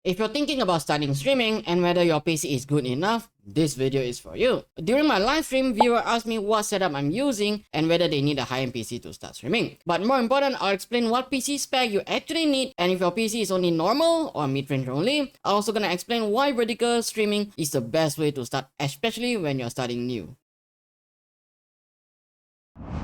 If you're thinking about starting streaming and whether your PC is good enough, this video is for you. During my live stream, viewer asked me what setup I'm using and whether they need a high-end PC to start streaming. But more important, I'll explain what PC spec you actually need, and if your PC is only normal or mid-range only, I'm also gonna explain why vertical streaming is the best way to start, especially when you're starting new.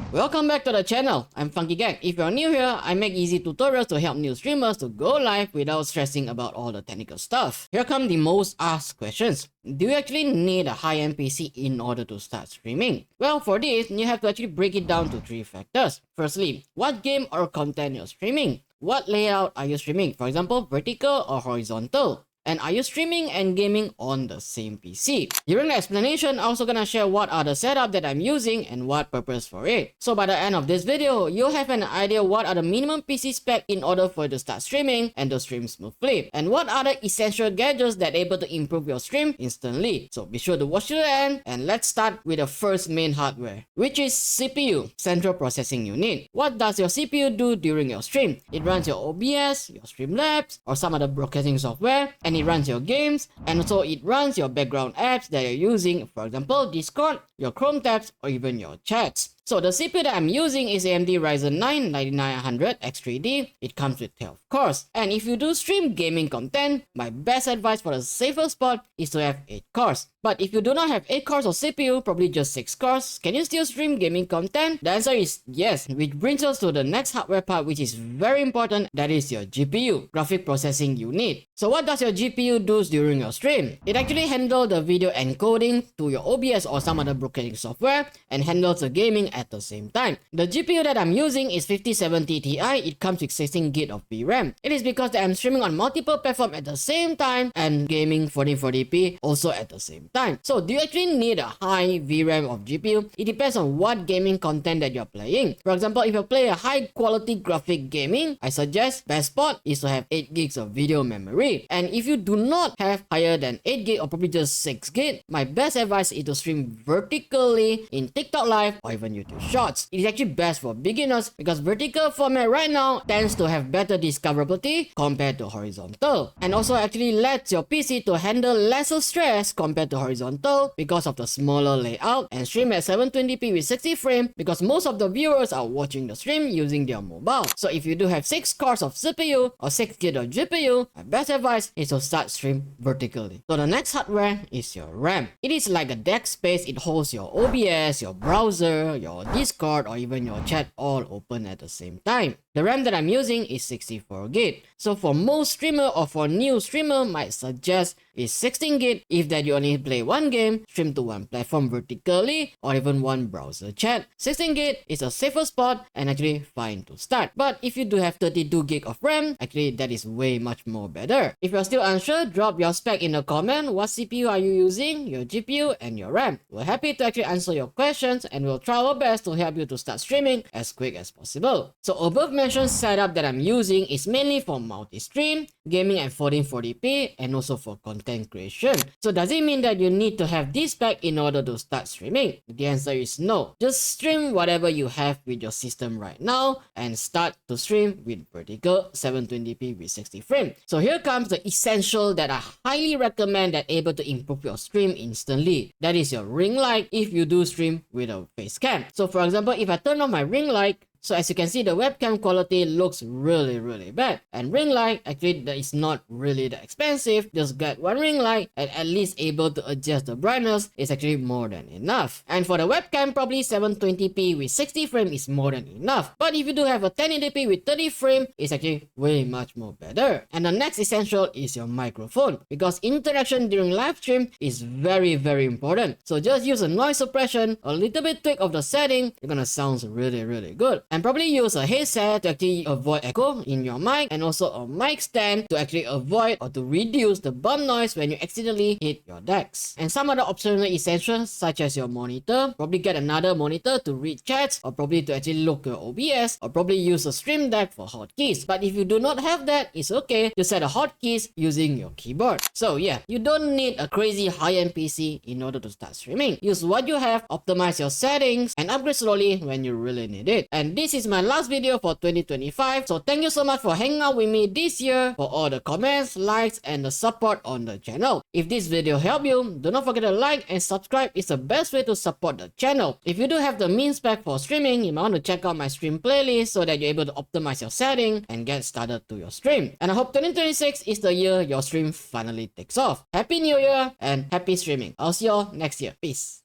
Welcome back to the channel, I'm Funky Gang. If you're new here, I make easy tutorials to help new streamers to go live without stressing about all the technical stuff. Here come the most asked questions. Do you actually need a high-end PC in order to start streaming? Well, for this, you have to actually break it down to 3 factors. Firstly, what game or content you're streaming? What layout are you streaming? For example, vertical or horizontal? And are you streaming and gaming on the same PC? During the explanation, I'm also gonna share what are the setup that I'm using and what purpose for it. So by the end of this video, you'll have an idea what are the minimum PC spec in order for you to start streaming and to stream smoothly. And what are the essential gadgets that are able to improve your stream instantly. So be sure to watch to the end, and let's start with the first main hardware, which is CPU, Central Processing Unit. What does your CPU do during your stream? It runs your OBS, your Streamlabs, or some other broadcasting software, and it runs your games, and also it runs your background apps that you're using, for example Discord, your Chrome tabs, or even your chats. So the CPU that I'm using is AMD Ryzen 9 9900 X3D. It comes with 12 cores. And if you do stream gaming content, my best advice for the safer spot is to have 8 cores. But if you do not have 8 cores of CPU, probably just 6 cores, can you still stream gaming content? The answer is yes, which brings us to the next hardware part, which is very important, that is your GPU, Graphic Processing Unit. So what does your GPU do during your stream? It actually handles the video encoding to your OBS or some other broadcasting software and handles the gaming at the same time. The GPU that I'm using is 5070 Ti. It comes with 16GB of VRAM. It is because that I'm streaming on multiple platforms at the same time and gaming 1440p also at the same time. So do you actually need a high VRAM of GPU? It depends on what gaming content that you're playing. For example, if you play a high quality graphic gaming, I suggest best spot is to have 8GB of video memory. And if you do not have higher than 8GB or probably just 6GB, my best advice is to stream vertically in TikTok Live or even YouTube Shorts. It is actually best for beginners because vertical format right now tends to have better discoverability compared to horizontal, and also actually lets your PC to handle lesser stress compared to horizontal because of the smaller layout, and stream at 720p with 60 frames because most of the viewers are watching the stream using their mobile. So if you do have 6 cores of CPU or 6GB of GPU, my best advice is to start stream vertically. So the next hardware is your RAM. It is like a deck space. It holds your OBS, your browser, your Discord, or even your chat all open at the same time. The RAM that I'm using is 64GB. So for most streamer or for new streamer, might suggest is 16GB if that you only play one game, stream to one platform vertically, or even one browser chat. 16GB is a safer spot and actually fine to start. But if you do have 32GB of RAM, actually that is way much more better. If you're still unsure, drop your spec in the comment. What CPU are you using, your GPU, and your RAM? We're happy to actually answer your questions, and we'll try our best to help you to start streaming as quick as possible. So above mentioned setup that I'm using is mainly for multi-stream, gaming at 1440p, and also for content creation. So does it mean that you need to have this spec in order to start streaming? The answer is no. Just stream whatever you have with your system right now and start to stream with vertical 720p with 60 frames. So here comes the essential that I highly recommend that able to improve your stream instantly. That is your ring light if you do stream with a face cam. So for example, if I turn on my ring light, so as you can see, the webcam quality looks really bad. And ring light, actually that is not really that expensive. Just get one ring light and at least able to adjust the brightness is actually more than enough. And for the webcam, probably 720p with 60 frames is more than enough. But if you do have a 1080p with 30 frames, it's actually way much more better. And the next essential is your microphone, because interaction during live stream is very important. So just use a noise suppression, a little bit tweak of the setting, you're gonna sound really good. And probably use a headset to actually avoid echo in your mic, and also a mic stand to actually avoid or to reduce the bump noise when you accidentally hit your decks. And some other optional essentials such as your monitor, probably get another monitor to read chats, or probably to actually look your OBS, or probably use a stream deck for hotkeys. But if you do not have that, it's okay to set the hotkeys using your keyboard. So yeah, you don't need a crazy high-end PC in order to start streaming. Use what you have, optimize your settings, and upgrade slowly when you really need it. And this is my last video for 2025, so thank you so much for hanging out with me this year, for all the comments, likes, and the support on the channel. If this video helped you, do not forget to like and subscribe. It's the best way to support the channel. If you do have the means pack for streaming, you might want to check out my stream playlist so that you're able to optimize your setting and get started to your stream. And I hope 2026 is the year your stream finally takes off. Happy New Year and happy streaming. I'll see you all next year. Peace.